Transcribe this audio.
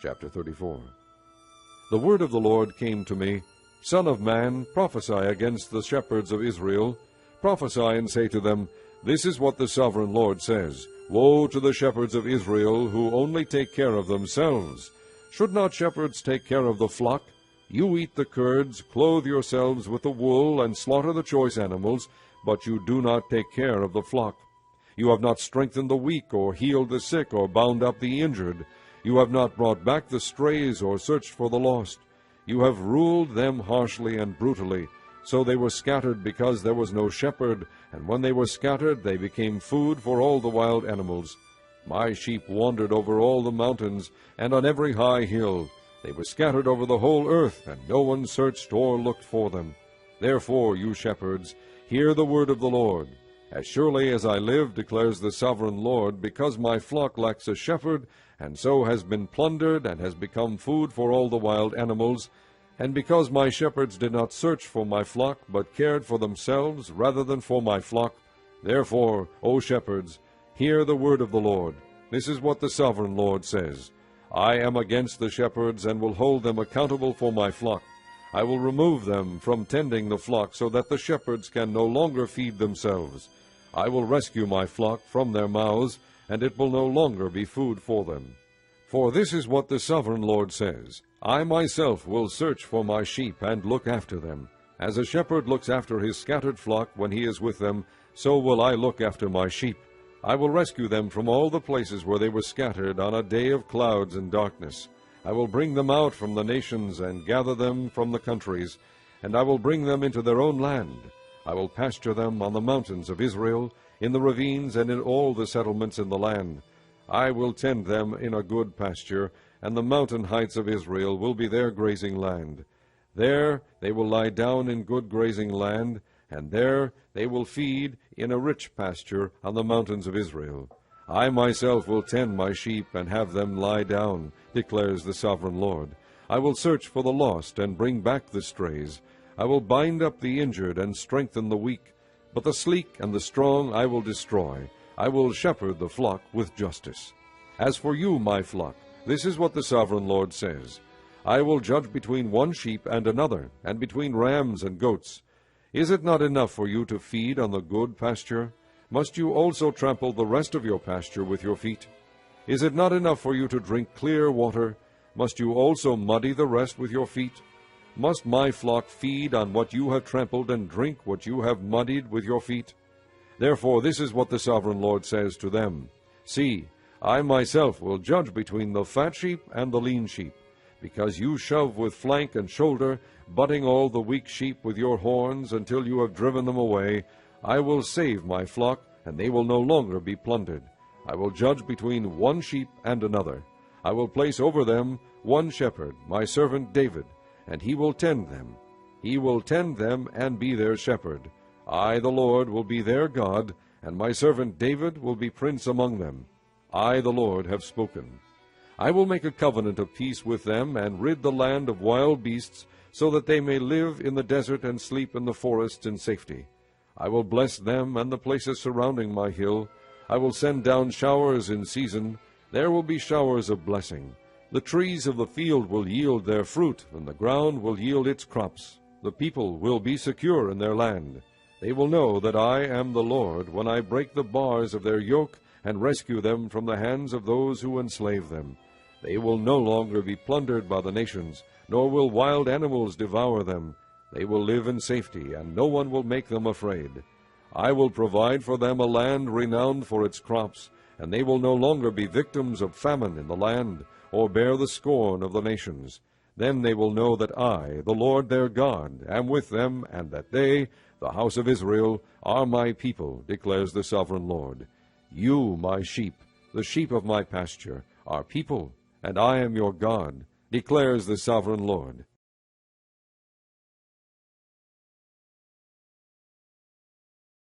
Chapter 34. The word of the Lord came to me, Son of man, prophesy against the shepherds of Israel. Prophesy and say to them, This is what the sovereign Lord says, Woe to the shepherds of Israel, who only take care of themselves. Should not shepherds take care of the flock? You eat the curds, clothe yourselves with the wool, and slaughter the choice animals, but you do not take care of the flock. You have not strengthened the weak, or healed the sick, or bound up the injured. You have not brought back the strays, or searched for the lost. You have ruled them harshly and brutally. So they were scattered because there was no shepherd, and when they were scattered they became food for all the wild animals. My sheep wandered over all the mountains, and on every high hill. They were scattered over the whole earth, and no one searched or looked for them. Therefore, you shepherds, hear the word of the Lord. As surely as I live, declares the sovereign Lord, because my flock lacks a shepherd, and so has been plundered, and has become food for all the wild animals, and because my shepherds did not search for my flock, but cared for themselves rather than for my flock, therefore, O shepherds, hear the word of the Lord. This is what the sovereign Lord says. I am against the shepherds, and will hold them accountable for my flock. I will remove them from tending the flock, so that the shepherds can no longer feed themselves. I will rescue my flock from their mouths, and it will no longer be food for them. For this is what the sovereign Lord says, I myself will search for my sheep, and look after them. As a shepherd looks after his scattered flock when he is with them, so will I look after my sheep. I will rescue them from all the places where they were scattered on a day of clouds and darkness. I will bring them out from the nations, and gather them from the countries, and I will bring them into their own land. I will pasture them on the mountains of Israel, in the ravines, and in all the settlements in the land. I will tend them in a good pasture, and the mountain heights of Israel will be their grazing land. There they will lie down in good grazing land, and there they will feed in a rich pasture on the mountains of Israel. I myself will tend my sheep, and have them lie down, declares the sovereign Lord. I will search for the lost, and bring back the strays. I will bind up the injured, and strengthen the weak. But the sleek and the strong I will destroy. I will shepherd the flock with justice. As for you, my flock, this is what the sovereign Lord says. I will judge between one sheep and another, and between rams and goats. Is it not enough for you to feed on the good pasture? Must you also trample the rest of your pasture with your feet? Is it not enough for you to drink clear water? Must you also muddy the rest with your feet? Must my flock feed on what you have trampled, and drink what you have muddied with your feet? Therefore this is what the sovereign Lord says to them. See, I myself will judge between the fat sheep and the lean sheep, because you shove with flank and shoulder, butting all the weak sheep with your horns until you have driven them away. I will save my flock, and they will no longer be plundered. I will judge between one sheep and another. I will place over them one shepherd, my servant David, and he will tend them. He will tend them and be their shepherd. I, the Lord, will be their God, and my servant David will be prince among them. I, the Lord, have spoken. I will make a covenant of peace with them, and rid the land of wild beasts, so that they may live in the desert and sleep in the forests in safety. I will bless them and the places surrounding my hill. I will send down showers in season. There will be showers of blessing. The trees of the field will yield their fruit, and the ground will yield its crops. The people will be secure in their land. They will know that I am the Lord when I break the bars of their yoke and rescue them from the hands of those who enslave them. They will no longer be plundered by the nations, nor will wild animals devour them. They will live in safety, and no one will make them afraid. I will provide for them a land renowned for its crops, and they will no longer be victims of famine in the land, or bear the scorn of the nations. Then they will know that I, the Lord their God, am with them, and that they, the house of Israel, are my people, declares the sovereign Lord. You, my sheep, the sheep of my pasture, are people, and I am your God, declares the sovereign Lord.